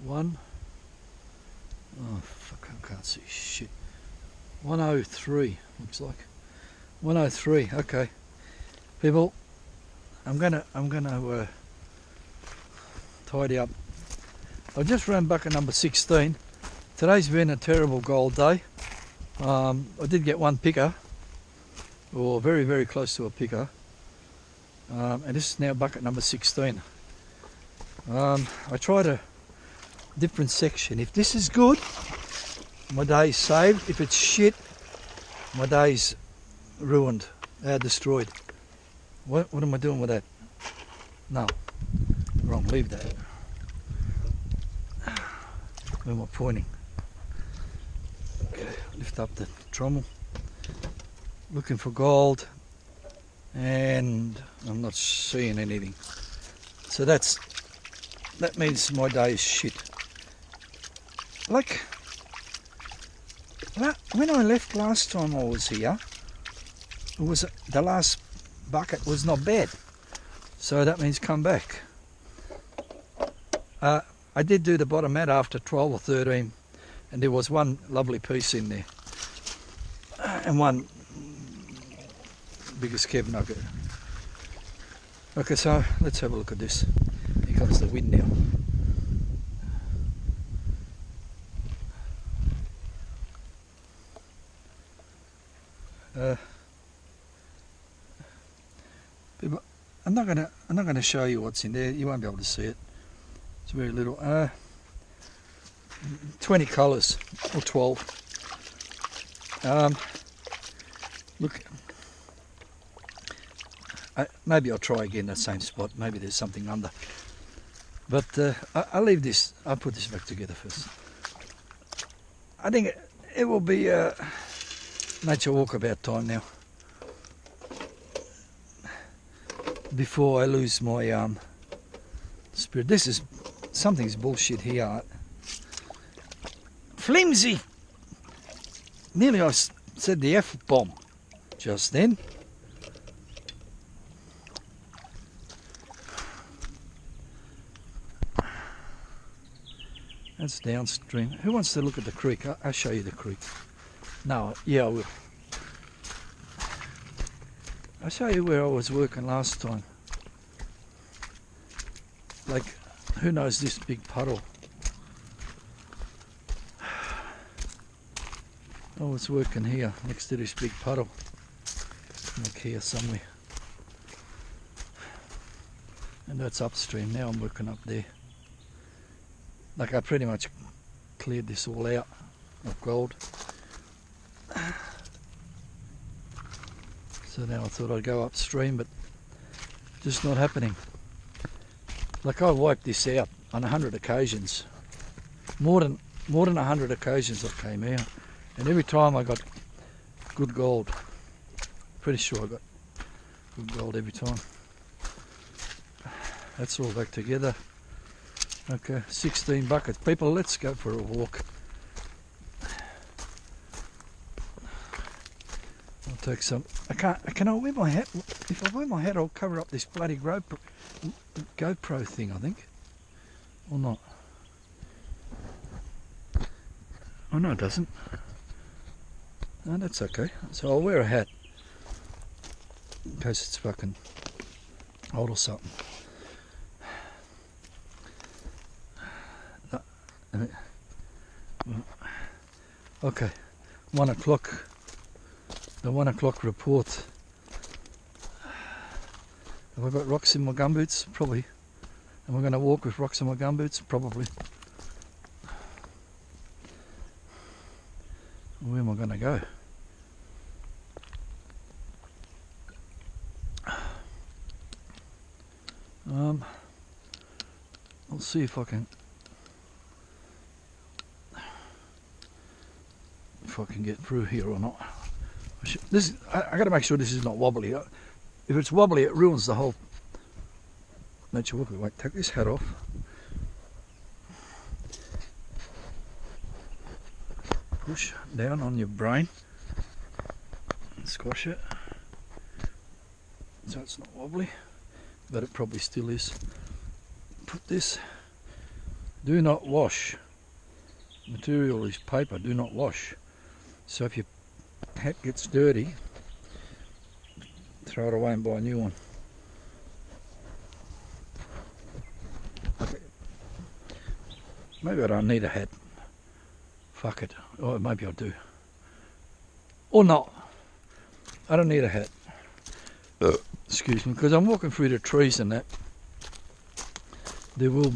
1. Oh fuck, I can't see shit. 103 looks like. 103. Okay, people, I'm gonna tidy up. I just ran bucket number 16. Today's been a terrible gold day. I did get one picker, or very, very close to a picker, and this is now bucket number 16. I tried a different section. If this is good, my day's saved. If it's shit, my day's ruined, destroyed. What am I doing with that? No, wrong, leave that. Where am I pointing? Okay, lift up the trommel. Looking for gold, and I'm not seeing anything. So that means my day is shit. Like when I left last time I was here, the last bucket was not bad. So that means come back. I did do the bottom mat after 12 or 13, and there was one lovely piece in there, and one biggest Kev nugget. Okay, so let's have a look at this. Here comes the wind now. People, I'm not gonna show you what's in there. You won't be able to see it. It's very little. 20 colours or 12. Look, maybe I'll try again that same spot. Maybe there's something under. But I'll leave this. I'll put this back together first. I think it will be nature walkabout time now. Before I lose my spirit. This is something's bullshit here. Flimsy. Nearly I said the F-bomb just then. That's downstream. Who wants to look at the creek? I'll show you the creek. No, yeah, I will. I'll show you where I was working last time. Like, who knows this big puddle? I was working here next to this big puddle. Like here somewhere. And that's upstream. Now I'm working up there. Like I pretty much cleared this all out of gold. So now I thought I'd go upstream, but just not happening. Like I wiped this out on 100 occasions. More than 100 occasions I came out. And every time I got good gold. Pretty sure I got good gold every time. That's all back together. Okay, 16 buckets. People, let's go for a walk. I'll take some. Can I wear my hat? If I wear my hat, I'll cover up this bloody GoPro thing, I think. Or not. Oh no, it doesn't. No, that's okay. So I'll wear a hat. In case it's fucking old or something. Okay, 1 o'clock. The 1 o'clock report. Have I got rocks in my gumboots? Probably. Am I going to walk with rocks in my gumboots? Probably. Where am I going to go? I'll see if I can get through here or not. I got to make sure this is not wobbly. If it's wobbly, it ruins the whole nature walk. Wait, take this hat off. Push down on your brain and squash it so it's not wobbly, but it probably still is. Put this Do not wash. Material is paper, do not wash. So if your hat gets dirty, throw it away and buy a new one. Okay. Maybe I don't need a hat. Fuck it. Or maybe I do. Or not. I don't need a hat. Excuse me, because I'm walking through the trees and that. There will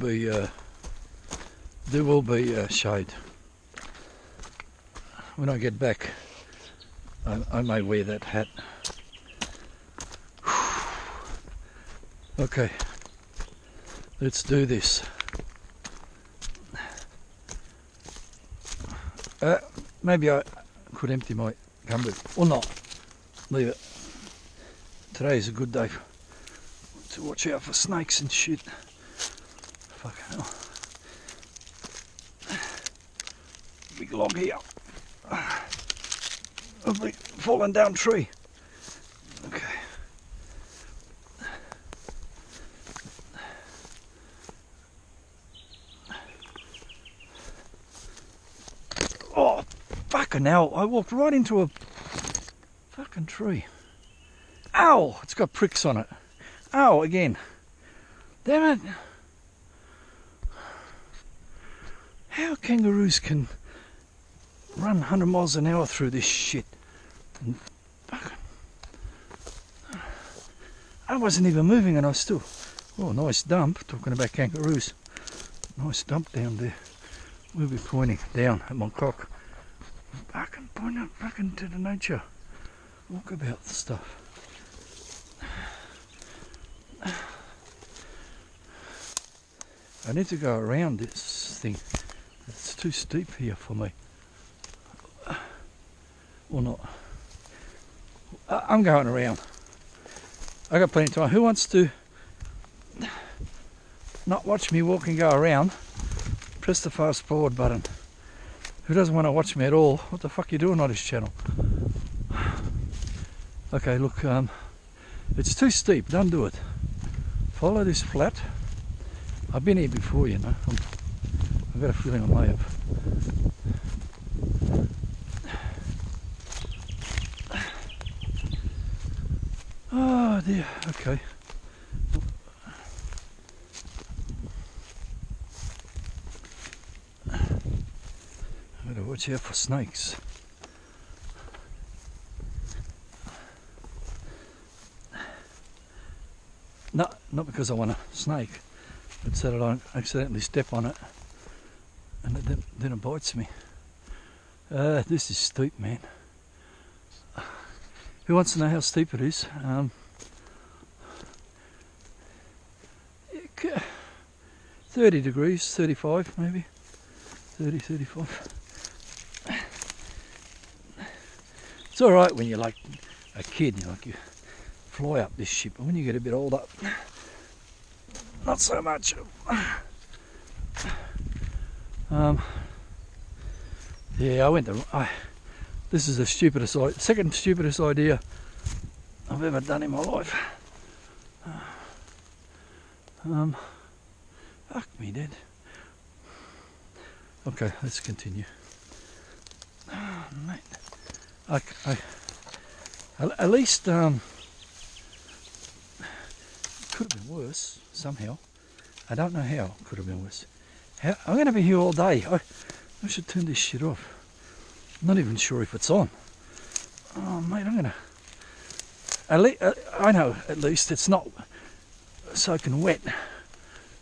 be shade. When I get back, I may wear that hat. Okay, let's do this. Maybe I could empty my gumboot, or not. Leave it. Today is a good day to watch out for snakes and shit. Fucking hell. Big log here. A big fallen down tree. Okay. Oh, fucking hell. I walked right into a fucking tree. Ow! It's got pricks on it. Ow, again. Damn it. How kangaroos can run 100 miles an hour through this shit? And fucking, I wasn't even moving and I still... Oh, nice dump. Talking about kangaroos. Nice dump down there. We'll be pointing down at my cock. Fucking point out back into the nature. Walkabout stuff. I need to go around this thing. It's too steep here for me. Or not. I'm going around. I got plenty of time. Who wants to not watch me walk and go around? Press the fast forward button. Who doesn't want to watch me at all? What the fuck are you doing on this channel? Okay, look, it's too steep. Don't do it. Follow this flat. I've been here before, you know. I've got a feeling I may have. Oh dear, okay. I've got to watch out for snakes. No, not because I want a snake, but so that I don't accidentally step on it and then it bites me. This is steep, man. Who wants to know how steep it is? 30 degrees, 35 maybe. 30, 35. It's alright when you're like a kid, you fly up this shit, but when you get a bit older, not so much. Yeah, I went the... this is the second stupidest idea I've ever done in my life. Fuck me dead. Okay, let's continue. Oh, mate. At least could have been worse somehow. I don't know how it could have been worse. I'm going to be here all day. I should turn this shit off. I'm not even sure if it's on. Oh mate, I'm gonna... I know at least it's not soaking wet.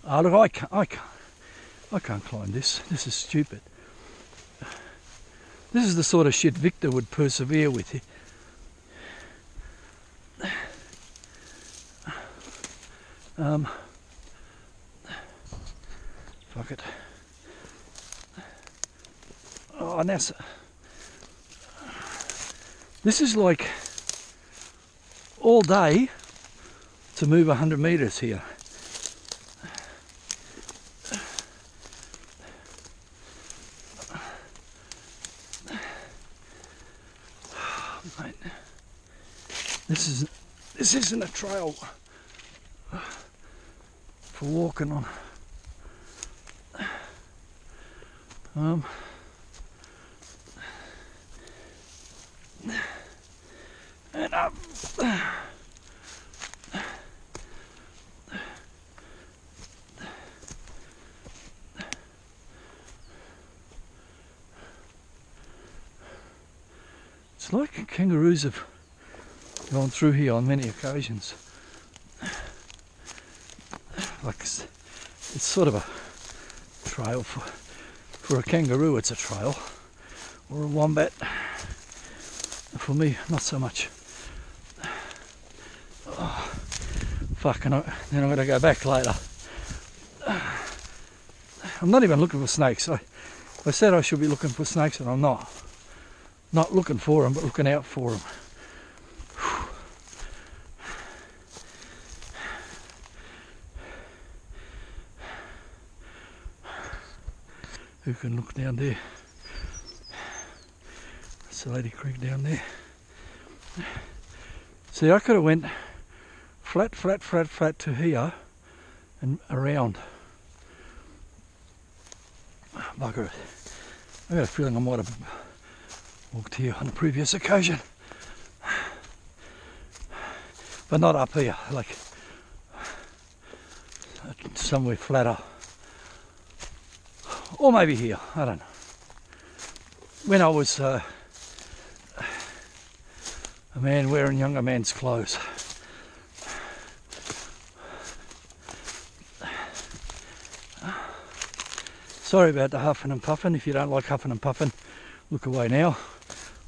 Oh look, I can't climb this. This is stupid. This is the sort of shit Victor would persevere with. Fuck it. Oh, now this is like all day to move 100 meters here. Oh, mate. This isn't a trail for walking on. And up. It's like kangaroos have gone through here on many occasions. Like it's sort of a trail for a kangaroo. It's a trail, or a wombat. For me, not so much. Oh, fuck, and then I'm going to go back later. I'm not even looking for snakes. I said I should be looking for snakes, and I'm not. Not looking for them, but looking out for them. Who can look down there? That's the Lady Creek down there. See, I could have went flat to here and around. Bugger it. I got a feeling I might have walked here on a previous occasion. But not up here, like somewhere flatter. Or maybe here, I don't know. When I was a man wearing younger man's clothes. Sorry about the huffing and puffing. If you don't like huffing and puffing, look away now.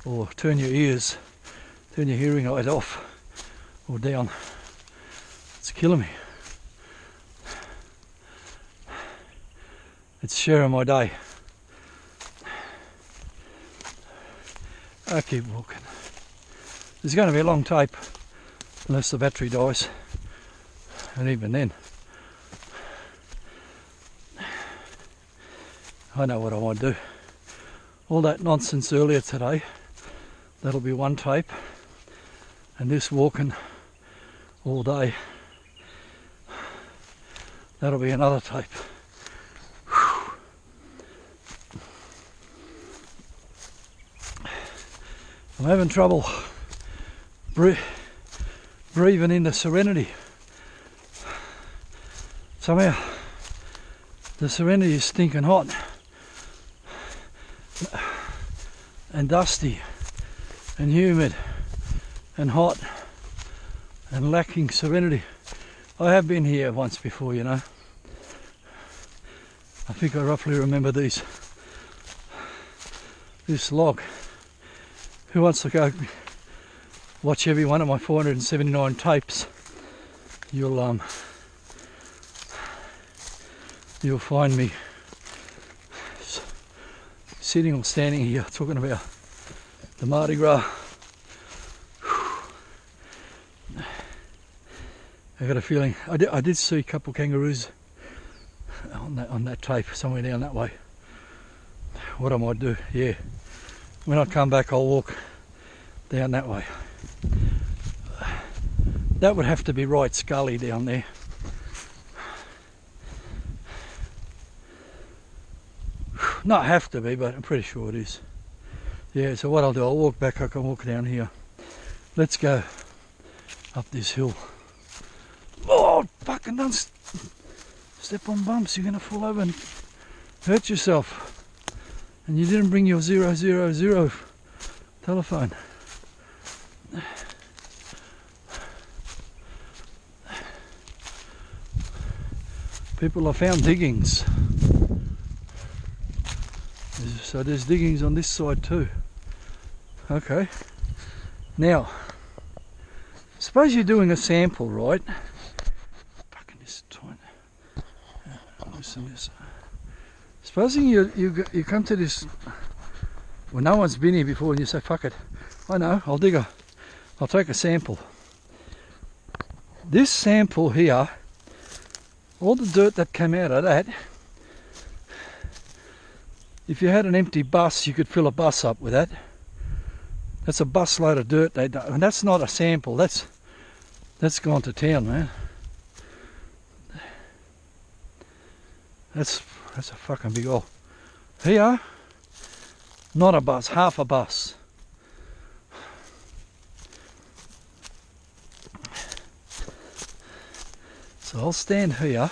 Or turn your hearing aid off or down. It's killing me. It's sharing my day. I keep walking. There's going to be a long tape unless the battery dies, and even then I know what I want to do. All that nonsense earlier today, that'll be one tape, and this walking all day, that'll be another tape. I'm having trouble breathing in the serenity. Somehow the serenity is stinking hot and dusty and humid and hot and lacking serenity. I have been here once before, you know. I think I roughly remember this log. Who wants to go watch every one of my 479 tapes? You'll find me sitting or standing here talking about the Mardi Gras. I got a feeling I did see a couple of kangaroos on that tape somewhere down that way. What I might do, yeah. When I come back, I'll walk down that way. That would have to be right scully down there. Not have to be, but I'm pretty sure it is. Yeah, so what I'll do, I'll walk back, I can walk down here. Let's go up this hill. Oh, fucking don't step on bumps, you're going to fall over and hurt yourself. And you didn't bring your 000 telephone. People have found diggings. So there's diggings on this side too. Okay. Now, suppose you're doing a sample, right? Fucking this tiny. Listen to this. Supposing you come to this, well, no one's been here before, and you say, fuck it, I know, I'll take a sample. This sample here, all the dirt that came out of that, if you had an empty bus, you could fill a bus up with that. That's a bus load of dirt, and that's not a sample, that's gone to town, man. That's a fucking big old Here, not a bus, half a bus. So I'll stand here.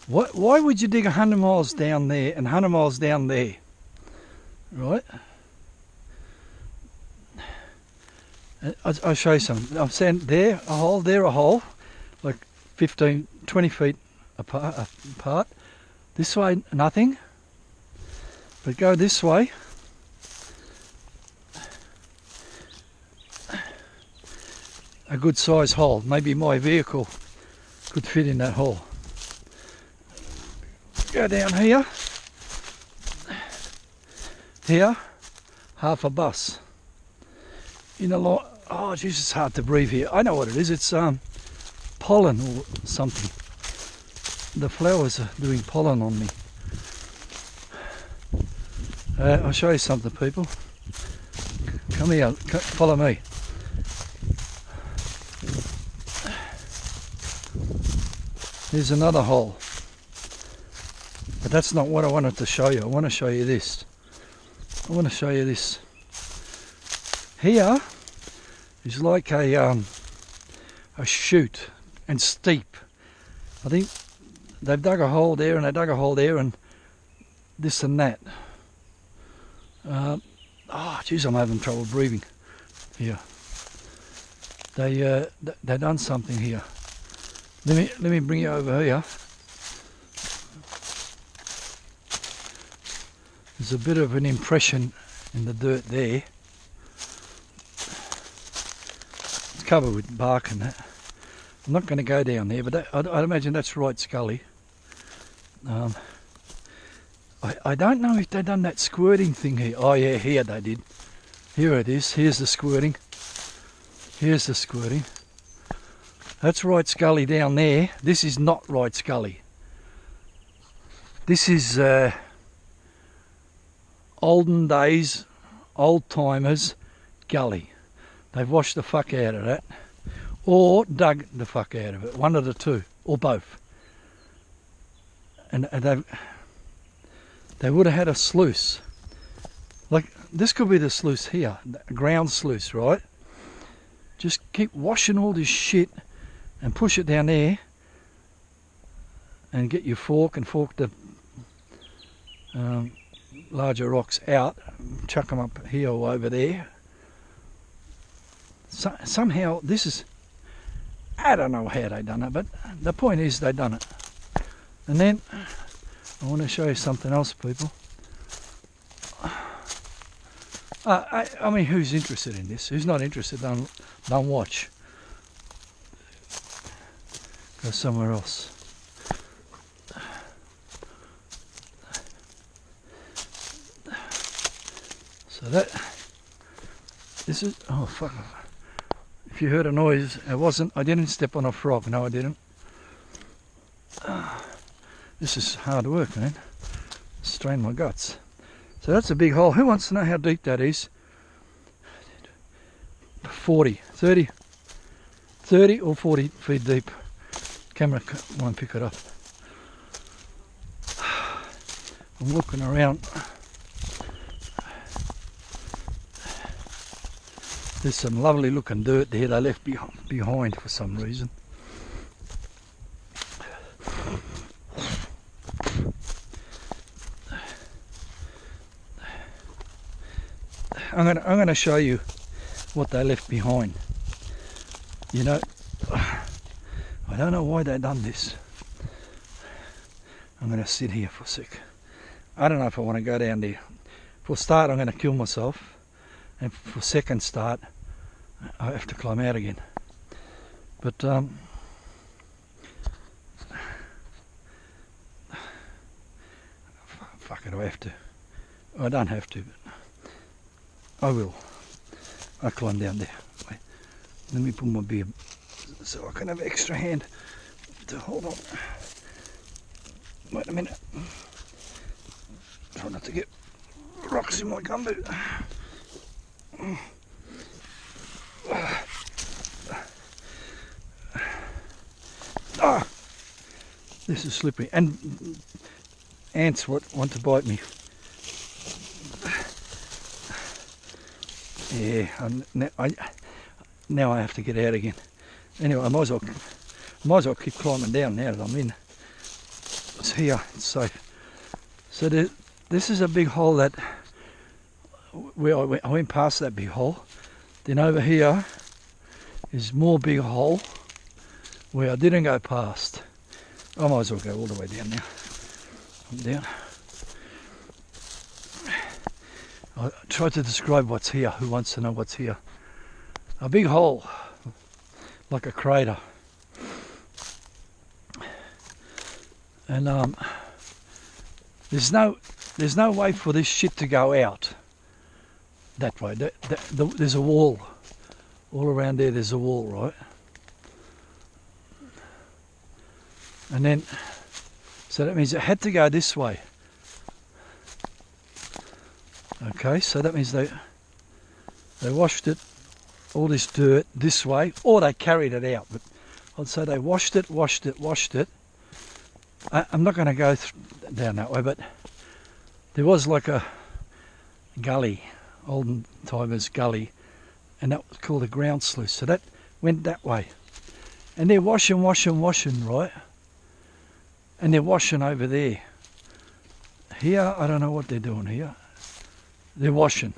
Why would you dig 100 miles down there and 100 miles down there? Right? I'll show you something. I'm standing there, a hole, there a hole, like 15, 20 feet apart. This way, nothing. But go this way. A good size hole. Maybe my vehicle could fit in that hole. Go down here. Here, half a bus. In a lot. Oh, jeez, it's hard to breathe here. I know what it is. It's pollen or something. The flowers are doing pollen on me. I'll show you something, people. Come here. Follow me. Here's another hole. But that's not what I wanted to show you. I want to show you this. I want to show you this. Here is like a chute and steep. I think they've dug a hole there and they dug a hole there and this and that. Oh, geez, I'm having trouble breathing here. They done something here. Let me bring you over here. There's a bit of an impression in the dirt there. It's covered with bark and that. I'm not going to go down there, but I'd imagine that's right scully. I don't know if they've done that squirting thing here. Oh yeah, here they did. Here it is. Here's the squirting. Here's the squirting. That's right scully down there. This is not right scully. This is olden days, old timers gully. They've washed the fuck out of that or dug the fuck out of it. One of the two or both. And they would have had a sluice. Like this could be the sluice here, the ground sluice, right? Just keep washing all this shit and push it down there and get your fork and fork the larger rocks out, chuck them up here or over there. So, somehow this is, I don't know how they done it, but the point is they done it. And then I want to show you something else, people. I mean, who's interested in this? Who's not interested? Don't watch. Go somewhere else. So this is, oh fuck. If you heard a noise, I didn't step on a frog. No, I didn't. This is hard work, man. Strain my guts. So that's a big hole. Who wants to know how deep that is? 30 or 40 feet deep. Camera won't pick it up. I'm looking around. There's some lovely looking dirt there they left behind for some reason. I'm gonna show you what they left behind. You know, I don't know why they done this. I'm gonna sit here for a sec. I don't know if I want to go down there. For start, I'm gonna kill myself, and for second start, I have to climb out again. But fuck it, I have to. I don't have to, but I will. I'll climb down there. Wait, let me pull my beard so I can have extra hand to hold on. Wait a minute. Try not to get rocks in my gumboot. This is slippery, and ants want to bite me. Yeah, now I have to get out again. Anyway, I might as well keep climbing down now that I'm in. It's here, it's safe. So this is a big hole that where I went past that big hole. Then over here is more big hole where I didn't go past. I might as well go all the way down now. I'm down. I try to describe what's here. Who wants to know what's here? A big hole, like a crater. And there's no way for this shit to go out that way. There's a wall all around there. There's a wall, right? And then, so that means it had to go this way. Okay, so that means they washed it, all this dirt this way, or they carried it out. But I'd say they washed it. I'm not going to go down that way, but there was like a gully, olden timers gully, and that was called a ground sluice. So that went that way, and they're washing, right? And they're washing over there. Here, I don't know what they're doing here. They're washing.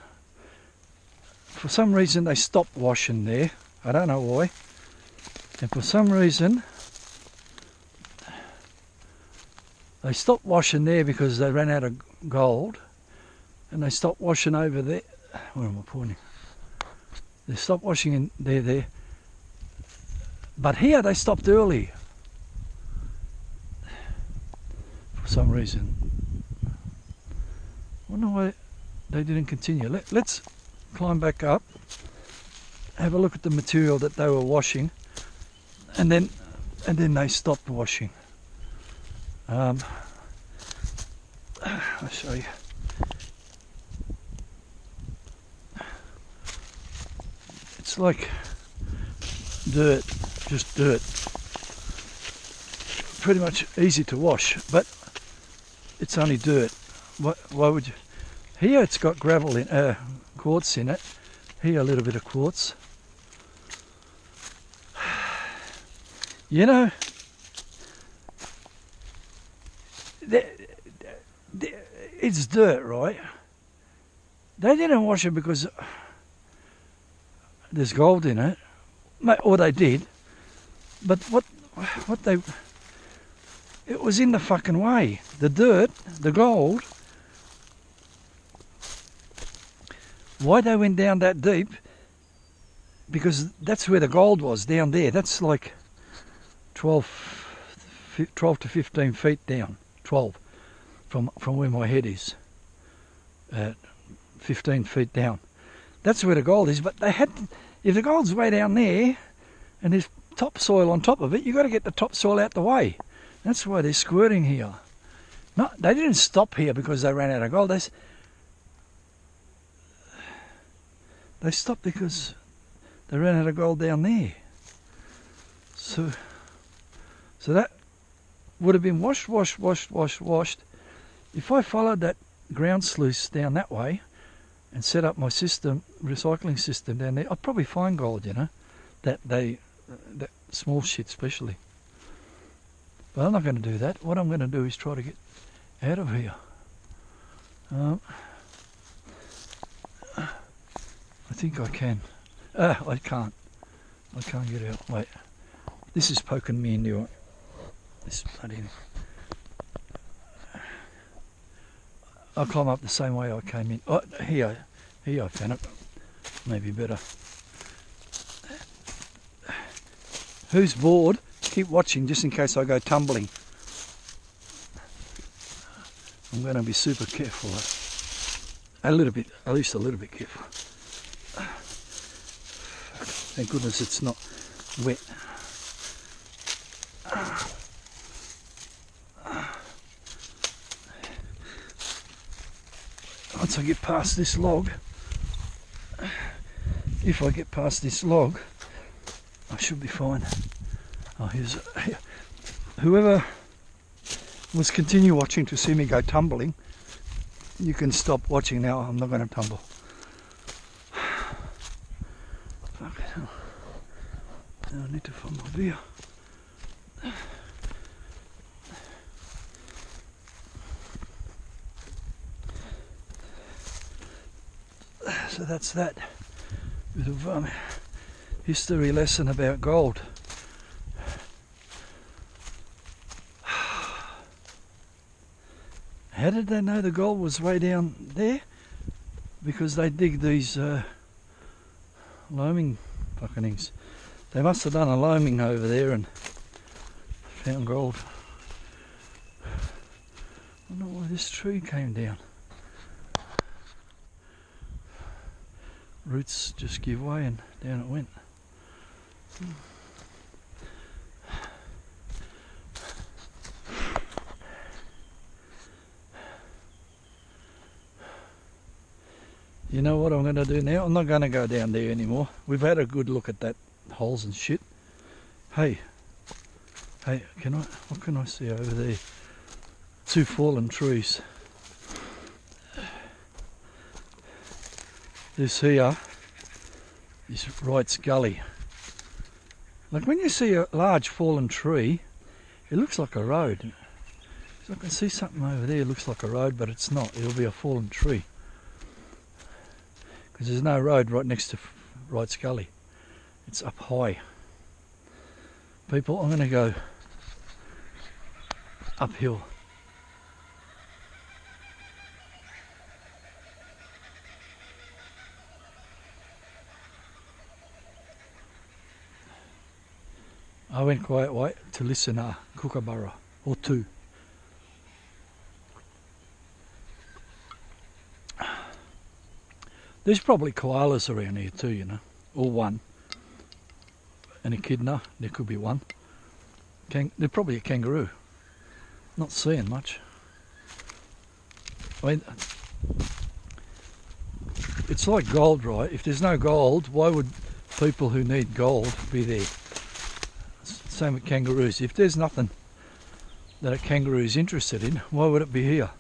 For some reason, they stopped washing there. I don't know why. And for some reason, they stopped washing there because they ran out of gold. And they stopped washing over there. Where am I pointing? They stopped washing in there. But here, they stopped early. For some reason. I wonder why they didn't continue. Let's climb back up, have a look at the material that they were washing, and then they stopped washing. I'll show you. It's like dirt, just dirt. Pretty much easy to wash, but it's only dirt. Why would you? Here it's got gravel in, quartz in it. Here a little bit of quartz. You know, it's dirt, right? They didn't wash it because there's gold in it, or they did. But it was in the fucking way. The dirt, the gold. Why they went down that deep? Because that's where the gold was, down there. That's like 12 to 15 feet down. 12 from where my head is. 15 feet down. That's where the gold is. But they had, if the gold's way down there and there's topsoil on top of it, you've got to get the topsoil out the way. That's why they're squirting here. No, they didn't stop here because they ran out of gold. They stopped because they ran out of gold down there. So that would have been washed. If I followed that ground sluice down that way and set up my system, recycling system down there, I'd probably find gold, you know, that small shit especially. But I'm not going to do that. What I'm going to do is try to get out of here. I think I can. I can't. I can't get out. Wait. This is poking me into it. This bloody thing. I'll climb up the same way I came in. Oh, here I found it. Maybe better. Who's bored? Keep watching just in case I go tumbling. I'm going to be super careful. A little bit, at least a little bit careful. Thank goodness it's not wet. Once I get past this log, if I get past this log, I should be fine. Oh, whoever Let's continue watching to see me go tumbling. You can stop watching now. I'm not going to tumble. Fucking hell. Now I need to find my beer. So that's that bit of history lesson about gold. How did they know the gold was way down there? Because they dig these loaming fuckings. They must have done a loaming over there and found gold. I don't know why this tree came down. Roots just give way and down it went. You know what I'm going to do now? I'm not going to go down there anymore. We've had a good look at that holes and shit. Hey, what can I see over there? 2 fallen trees. This here is Wright's Gully. Like when you see a large fallen tree, it looks like a road. So I can see something over there, it looks like a road, but it's not. It'll be a fallen tree. Because there's no road right next to Wright's Gully. It's up high. People, I'm going to go uphill. I went quite way to listen to Kookaburra, or 2. There's probably koalas around here too, you know, or 1. And echidna, there could be 1. There's probably a kangaroo. Not seeing much. I mean, it's like gold, right? If there's no gold, why would people who need gold be there? Same with kangaroos. If there's nothing that a kangaroo is interested in, why would it be here?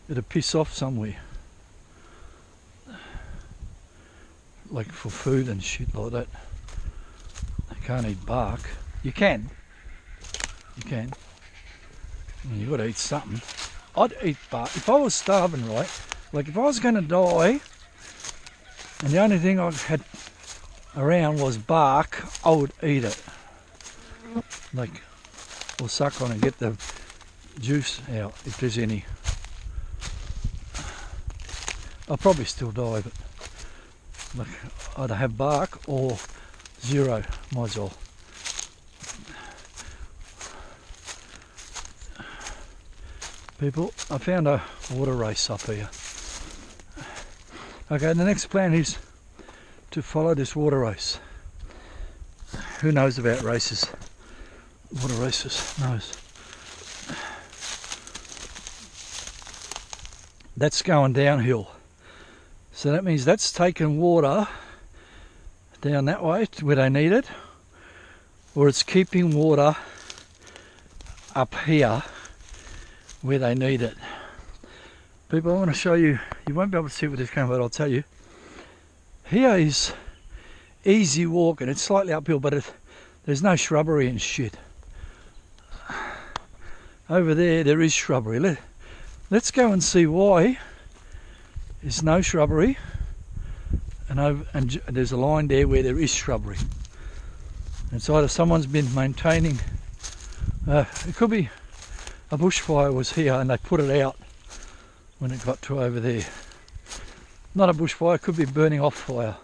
It'd piss off somewhere. Like for food and shit like that. They can't eat bark. You can. I mean, you've got to eat something. I'd eat bark. If I was starving, right? Like if I was going to die and the only thing I had around was bark, I would eat it. Like, or suck on and get the juice out if there's any. I'll probably still die, but like either have bark or 0, might as well. People, I found a water race up here. Okay, the next plan is to follow this water race. Who knows about races? Water races knows. That's going downhill. So that means that's taking water down that way to where they need it, or it's keeping water up here where they need it. People, I want to show you, you won't be able to see with this camera, but I'll tell you. Here is easy walking. It's slightly uphill, but there's no shrubbery and shit. Over there is shrubbery. Let's go and see why there's no shrubbery, and there's a line there where there is shrubbery. It's either someone's been maintaining, it could be a bushfire was here and they put it out when it got to over there. Not a bushfire, it could be burning off fire.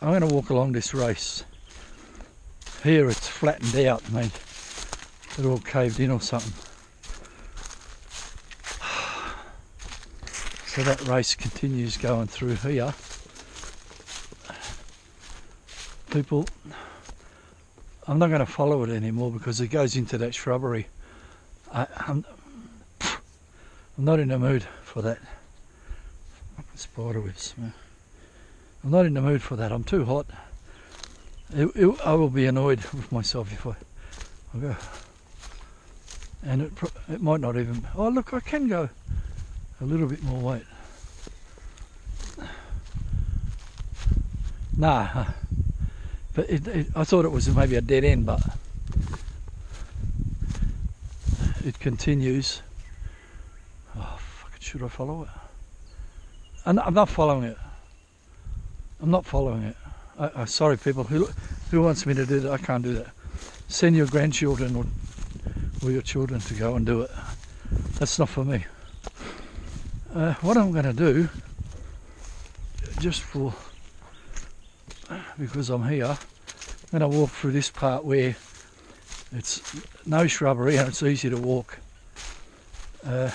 I'm going to walk along this race. Here it's flattened out, I mean, they're all caved in or something. So that race continues going through here. People, I'm not going to follow it anymore because it goes into that shrubbery. I'm not in the mood for that. Spider webs. I'm not in the mood for that. I'm too hot. I will be annoyed with myself if I go. And it might not even... Oh look, I can go a little bit more weight. Nah, but I thought it was maybe a dead end, but it continues. Oh, fucking, should I follow it? I'm not following it. I'm not following it. Sorry people, who wants me to do that? I can't do that. Send your grandchildren or your children to go and do it. That's not for me. What I'm going to do, just for, because I'm here, I'm going to walk through this part where it's no shrubbery and it's easy to walk. I'll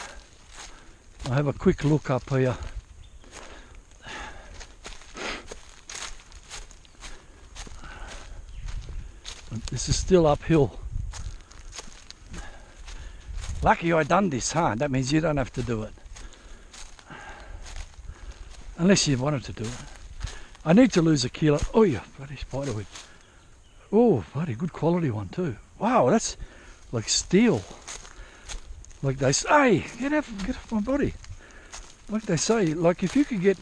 have a quick look up here. This is still uphill. Lucky I done this, huh? That means you don't have to do it. Unless you wanted to do it. I need to lose a kilo. Oh yeah, bloody spiderweb. Oh, bloody good quality one too. Wow, that's like steel. Like they say, hey, get off my body. Like they say, like if you could get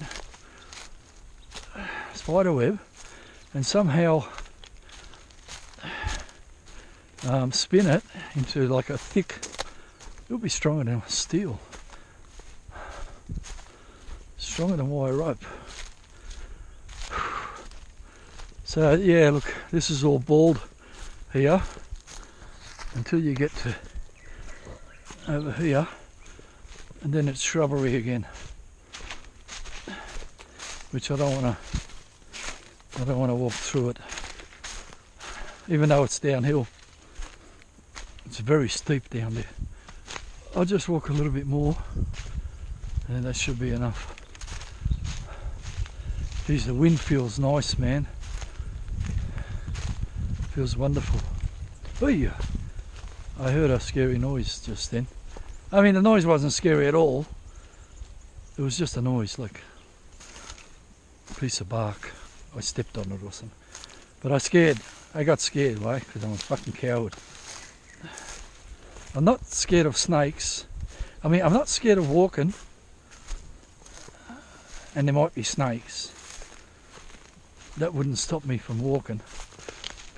spiderweb and somehow spin it into like a thick, it'll be stronger than steel. Stronger than wire rope. So yeah, look, this is all bald here until you get to over here, and then it's shrubbery again, which I don't want to walk through it, even though it's downhill. It's very steep down there. I'll just walk a little bit more and that should be enough. Geez, the wind feels nice, man. Feels wonderful. Oy! I heard a scary noise just then. I mean, the noise wasn't scary at all. It was just a noise, like a piece of bark. I stepped on it or something. But I got scared, right? Because I'm a fucking coward. I'm not scared of snakes. I mean, I'm not scared of walking. And there might be snakes. That wouldn't stop me from walking.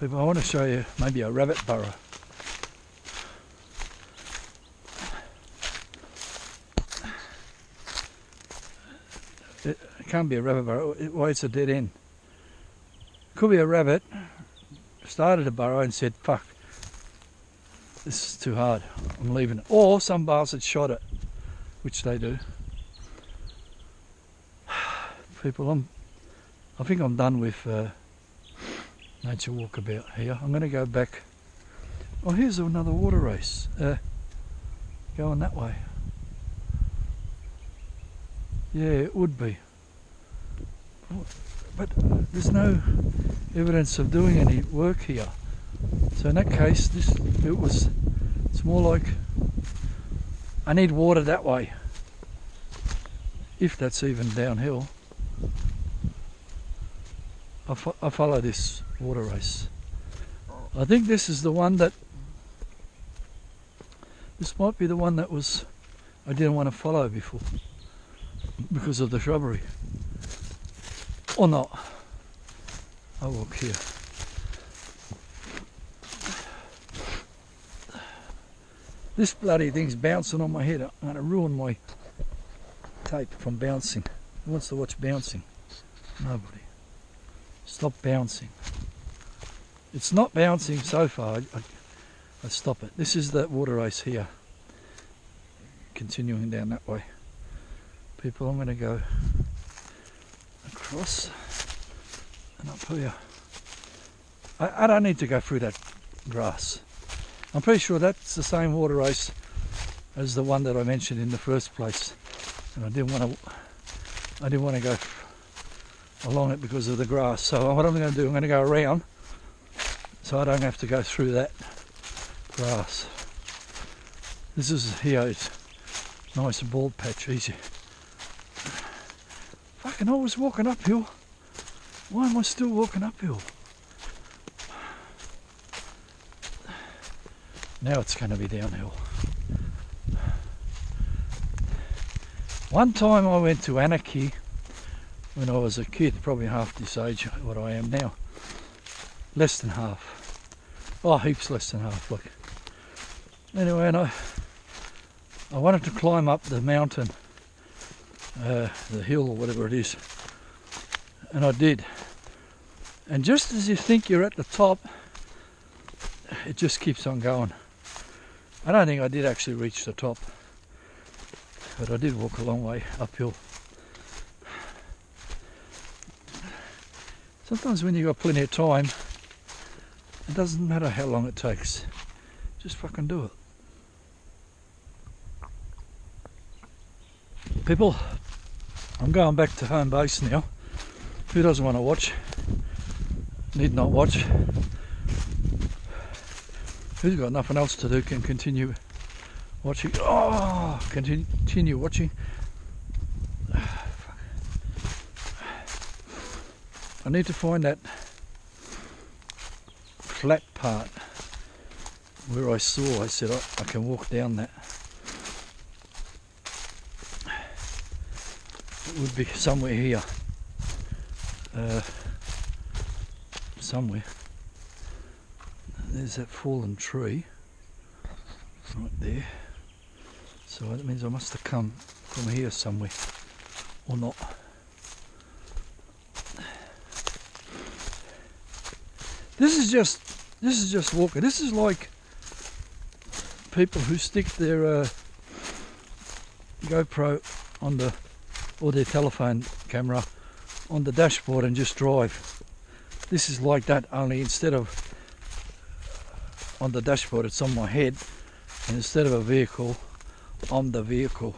But I want to show you maybe a rabbit burrow. It can't be a rabbit burrow. Why, it's a dead end. Could be a rabbit. Started a burrow and said, fuck, this is too hard, I'm leaving it. Or some bastard shot it, which they do. People, I think I'm done with nature walkabout here. I'm going to go back. Oh, here's another water race. Going that way. Yeah, it would be. But there's no evidence of doing any work here. So in that case, it's more like I need water that way. If that's even downhill. I follow this water race. I think this is the one that, this might be the one that was, I didn't want to follow before because of the shrubbery. Or not. I'll walk here. This bloody thing's bouncing on my head. I'm going to ruin my tape from bouncing. Who wants to watch bouncing? Nobody. Stop bouncing. It's not bouncing so far. I stop it. This is the water race here. Continuing down that way. People, I'm going to go across and up here. I don't need to go through that grass. I'm pretty sure that's the same water race as the one that I mentioned in the first place, and I didn't want to go along it because of the grass. So what I'm going to do, I'm going to go around so I don't have to go through that grass. This is here, it's nice bald patch, easy. Fucking, I was walking uphill. Why am I still walking uphill? Now it's going to be downhill. One time I went to Anarchy when I was a kid, probably half this age what I am now. Less than half. Oh, heaps less than half, look. Anyway, and I wanted to climb up the mountain, the hill or whatever it is, and I did. And just as you think you're at the top, it just keeps on going. I don't think I did actually reach the top, but I did walk a long way uphill. Sometimes when you've got plenty of time, it doesn't matter how long it takes. Just fucking do it. People, I'm going back to home base now. Who doesn't want to watch? Need not watch. Who's got nothing else to do can continue watching. Oh, continue watching. I need to find that flat part where I said I can walk down that. It would be somewhere here. Somewhere. There's that fallen tree right there. So that means I must have come from here somewhere, or not. This is just walking. This is like people who stick their GoPro on or their telephone camera on the dashboard and just drive. This is like that, only instead of on the dashboard it's on my head, and instead of a vehicle, I'm the vehicle.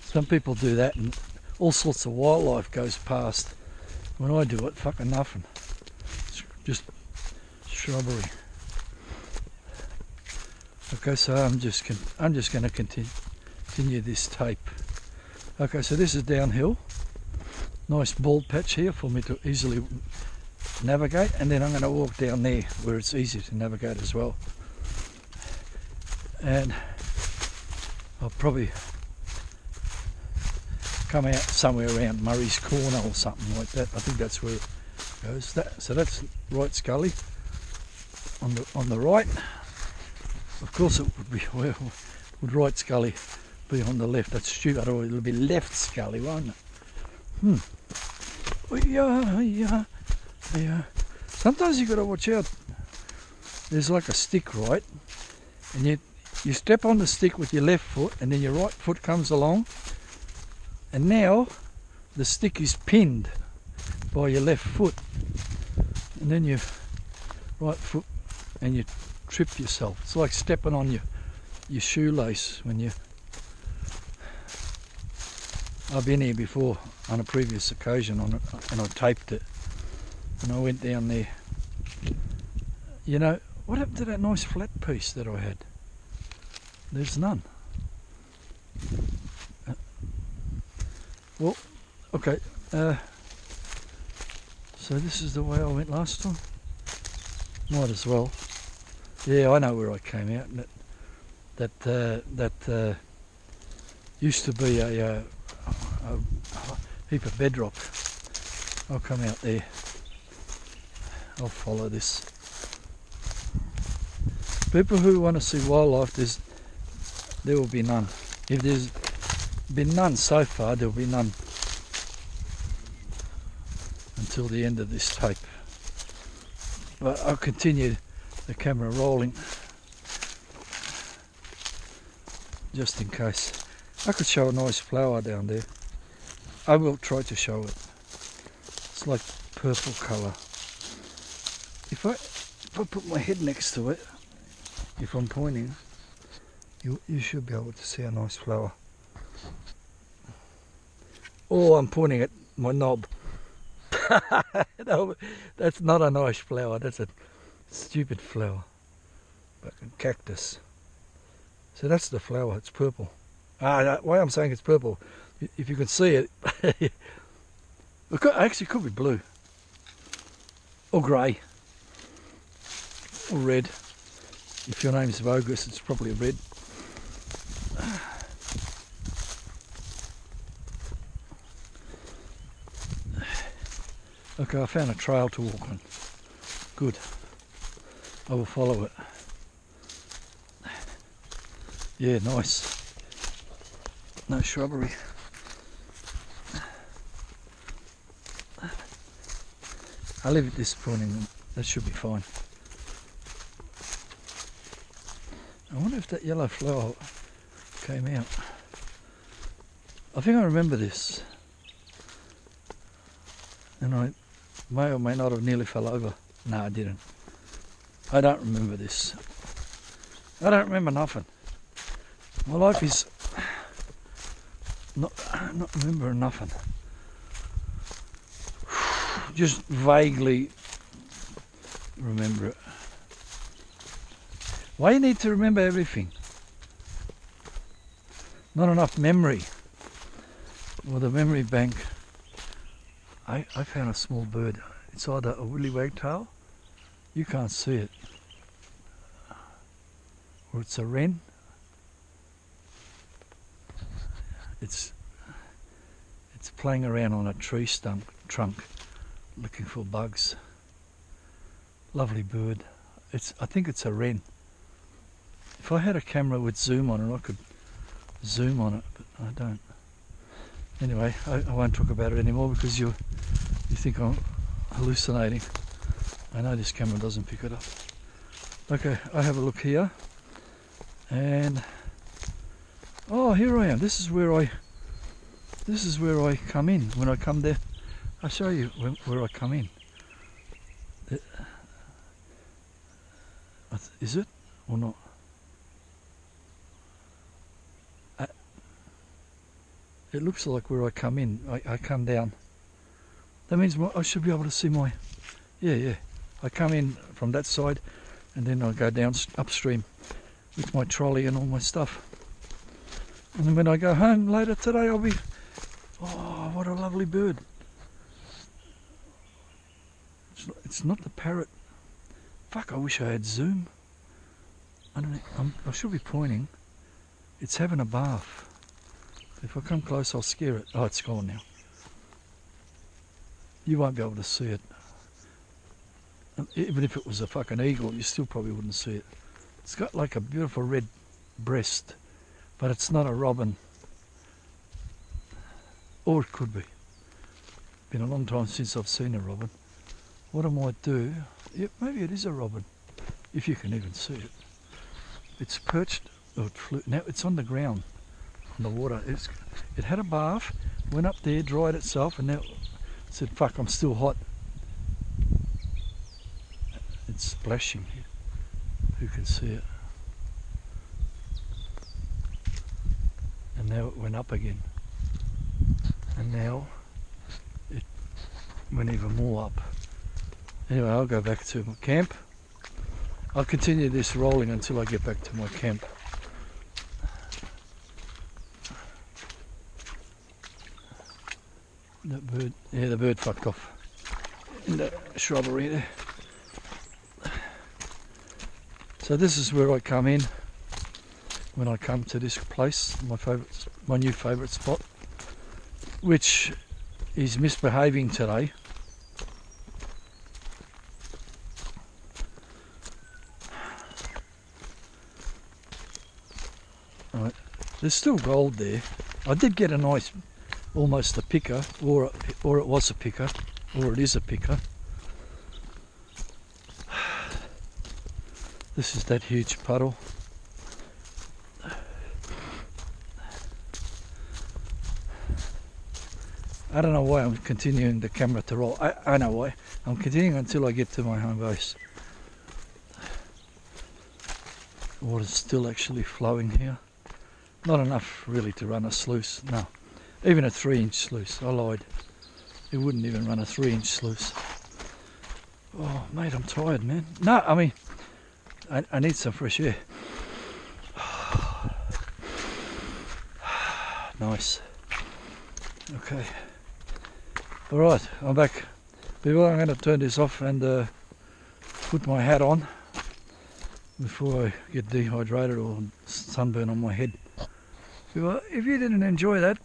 Some people do that and all sorts of wildlife goes past. When I do it, fucking nothing. It's just shrubbery. Okay, so I'm just going to continue this tape. Okay, so this is downhill. Nice bald patch here for me to easily navigate, and then I'm going to walk down there where it's easy to navigate as well. And I'll probably come out somewhere around Murray's Corner or something like that. I think that's where it goes. So that's right Scully on the right. Of course it would be, where would right Scully be on the left? That's stupid, or it'll be left Scully, won't it? Yeah. Sometimes you've got to watch out. There's like a stick, right? And you step on the stick with your left foot, and then your right foot comes along, and now the stick is pinned by your left foot, and then your right foot, and you trip yourself. It's like stepping on your shoelace when you... I've been here before on a previous occasion on it, and I taped it, and I went down there. You know, what happened to that nice flat piece that I had? There's none. Well, okay, so this is the way I went last time. Might as well. Yeah, I know where I came out. And that used to be a heap of bedrock. I'll come out there. I'll follow this. People who want to see wildlife, there will be none. If there's been none so far, there will be none until the end of this tape. But I'll continue the camera rolling just in case. I could show a nice flower down there. I will try to show it. It's like purple colour. If I put my head next to it, if I'm pointing, you should be able to see a nice flower. Oh, I'm pointing at my knob. No, that's not a nice flower. That's a stupid flower. Fucking cactus. So that's the flower. It's purple. Why I'm saying it's purple, if you can see it, it actually could be blue or grey. or red. If your name's Vogus, it's probably red. Okay, I found a trail to walk on. Good. I will follow it. Yeah, nice. No shrubbery. I'll leave it disappointing. That should be fine. I wonder if that yellow flower came out. I think I remember this. And I may or may not have nearly fell over. No, I didn't. I don't remember this. I don't remember nothing. My life is not remembering nothing. Just vaguely remember it. Why you need to remember everything? Not enough memory. Well, the memory bank. I found a small bird. It's either a woolly wagtail. You can't see it. Or it's a wren. It's playing around on a tree trunk looking for bugs. Lovely bird. I think it's a wren. If I had a camera with zoom on it, I could zoom on it, but I don't. Anyway, I won't talk about it anymore because you think I'm hallucinating. I know this camera doesn't pick it up. Okay, I have a look here, and oh, here I am. This is where I come in when I come there. I'll show you where I come in. Is it or not? It looks like where I come in. I come down. That means I should be able to see my... Yeah. I come in from that side and then I go down upstream with my trolley and all my stuff. And then when I go home later today, I'll be... Oh, what a lovely bird. It's not the parrot. Fuck, I wish I had zoom. I don't know. I should be pointing. It's having a bath. If I come close, I'll scare it. Oh, it's gone now. You won't be able to see it. Even if it was a fucking eagle, you still probably wouldn't see it. It's got like a beautiful red breast, but it's not a robin. Or it could be. Been a long time since I've seen a robin. What I might do, yeah, maybe it is a robin, if you can even see it. It's perched, or it flew, now it's on the ground, on the water. It had a bath, went up there, dried itself, and now it said, fuck, I'm still hot. It's splashing here. Who can see it? And now it went up again. And now it went even more up. Anyway, I'll go back to my camp. I'll continue this rolling until I get back to my camp. That bird, yeah, the bird fucked off in the shrubbery there. So this is where I come in when I come to this place, my new favourite spot, which is misbehaving today. Right. There's still gold there. I did get a nice, almost a picker, or it was a picker, or it is a picker. This is that huge puddle. I don't know why I'm continuing the camera to roll. I know why. I'm continuing until I get to my home base. Water's still actually flowing here. Not enough really to run a sluice, no. Even a 3-inch sluice, I lied. It wouldn't even run a 3-inch sluice. Oh mate, I'm tired, man. No, I mean, I need some fresh air. Nice. Okay. Alright, I'm back. People, I'm going to turn this off and put my hat on before I get dehydrated or sunburn on my head. Well, if you didn't enjoy that,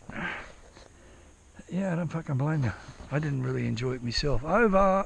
yeah, I don't fucking blame you. I didn't really enjoy it myself. Over.